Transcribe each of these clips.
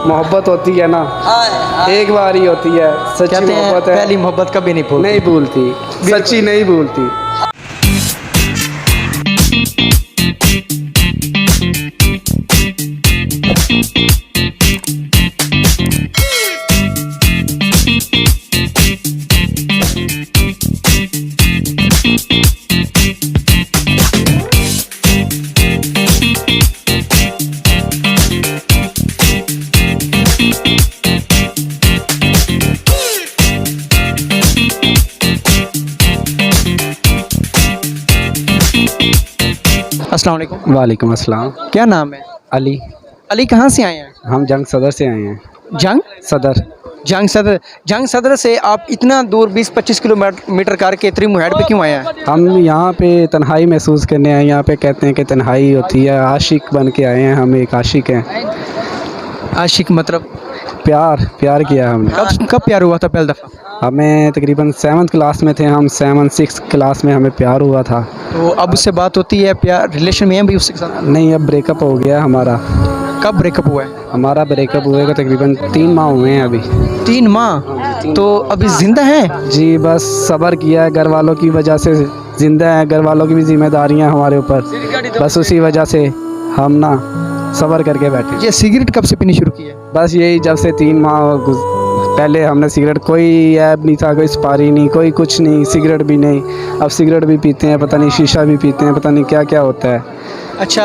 मोहब्बत होती है ना, एक बार ही होती है। सच्ची कहते हैं मोहब्बत है, पहली मोहब्बत कभी नहीं भूलती। नहीं भूलती, सच्ची नहीं भूलती। अस्सलाम वालेकुम। वालेकुम अस्सलाम। क्या नाम है? अली। अली कहाँ से आए हैं? हम जंग सदर से आए हैं। जंग सदर। जंग सदर से आप इतना दूर 20-25 किलोमीटर करके त्रिमुहैड़ पे क्यों आए हैं? हम यहाँ पे तन्हाई महसूस करने आए हैं। यहाँ पे कहते हैं कि तन्हाई होती है, आशिक बन के आए हैं। हम एक आशिक हैं। आशिक मतलब प्यार किया हमने। कब प्यार हुआ था पहली दफ़ा? हमें तकरीबन 7th क्लास में थे हम, 6 क्लास में हमें प्यार हुआ था। तो अब उससे बात होती है, प्यार रिलेशन में है भी उसके साथ? नहीं, अब ब्रेकअप हो गया हमारा। कब ब्रेकअप हुआ है? हमारा ब्रेकअप हुए का तकरीबन 3 माह हुए हैं अभी। 3 माह? तो अभी जिंदा हैं? जी, बस सब्र किया है, घर वालों की वजह से ज़िंदा है। घर वालों की भी जिम्मेदारियाँ हमारे ऊपर, बस उसी वजह से हम ना सब्र करके बैठे। ये सिगरेट कब से पीनी शुरू की है? बस यही जब से 3 माह पहले हमने सिगरेट, कोई ऐप नहीं था, कोई सुपारी नहीं, कोई कुछ नहीं, सिगरेट भी नहीं। अब सिगरेट भी पीते हैं, पता नहीं शीशा भी पीते हैं, पता नहीं क्या क्या होता है। अच्छा,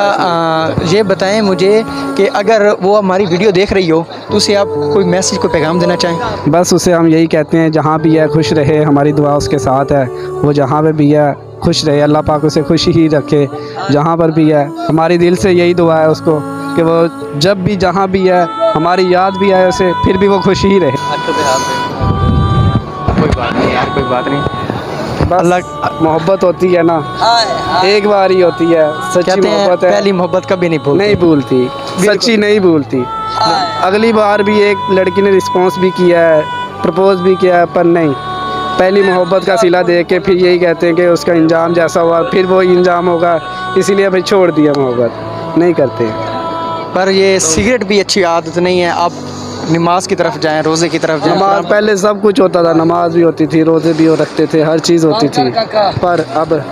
ये बताएं मुझे कि अगर वो हमारी वीडियो देख रही हो तो उसे आप कोई मैसेज, कोई पैगाम देना चाहें? बस उसे हम यही कहते हैं, जहाँ भी है खुश रहे, हमारी दुआ उसके साथ है। वो जहाँ पे भी है खुश रहे, अल्लाह पाक उसे खुश ही रखे जहाँ पर भी है। हमारी दिल से यही दुआ है उसको कि वो जब भी जहाँ भी है, हमारी याद भी आए उसे, फिर भी वो खुश ही रहे। कोई बात नहीं यार, कोई बात नहीं। अल्लाह मोहब्बत होती है ना, एक बार ही होती है। सच्ची कहते हैं मोहब्बत है, पहली मोहब्बत कभी नहीं भूलती। नहीं भूलती, सच्ची नहीं भूलती। अगली बार भी एक लड़की ने रिस्पॉन्स भी किया है, प्रपोज भी किया है, पर नहीं, पहली मोहब्बत का सिला दे के फिर यही कहते हैं कि उसका इंजाम जैसा हुआ फिर वो इंजाम होगा, इसीलिए भाई छोड़ दिया, मोहब्बत नहीं करते। पर ये सिगरेट भी अच्छी आदत नहीं है। आप नमाज की तरफ जाएं, रोज़े की तरफ जाएं। नमाज पहले सब कुछ होता था, नमाज भी होती थी, रोज़े भी हो रखते थे, हर चीज़ होती थी, पर अब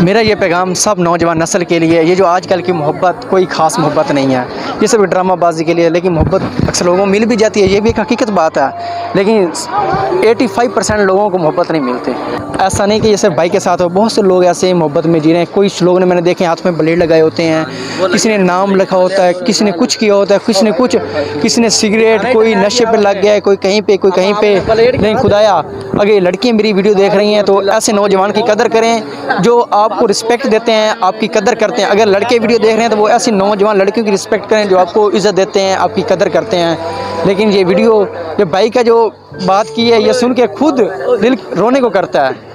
मेरा ये पैगाम सब नौजवान नस्ल के लिए, ये जो आजकल की मोहब्बत कोई ख़ास मोहब्बत नहीं है, ये सब ड्रामा बाजी के लिए। लेकिन मोहब्बत अक्सर लोगों को मिल भी जाती है, ये भी एक हकीकत बात है। लेकिन 85% लोगों को मोहब्बत नहीं मिलती। ऐसा नहीं कि ये सिर्फ भाई के साथ हो, बहुत से लोग ऐसे मोहब्बत में जी रहे हैं। कोई लोग ने, मैंने देखे, हाथ में ब्लेड लगाए होते हैं, किसी ने नाम लिखा होता है, किसी ने कुछ किया होता है, किसी ने कुछ, किसी ने सिगरेट, कोई नशे पर लग गया है, कोई कहीं पे, कोई कहीं पे। लेकिन खुदाया, अगर ये लड़कियाँ मेरी वीडियो देख रही हैं तो ऐसे नौजवान की कदर करें जो आपको रिस्पेक्ट देते हैं, आपकी कदर करते हैं। अगर लड़के वीडियो देख रहे हैं तो वो ऐसी नौजवान लड़कियों की रिस्पेक्ट करें जो आपको इज़्ज़त देते हैं, आपकी कदर करते हैं। लेकिन ये वीडियो, ये भाई का जो बात की है, ये सुन के खुद दिल रोने को करता है।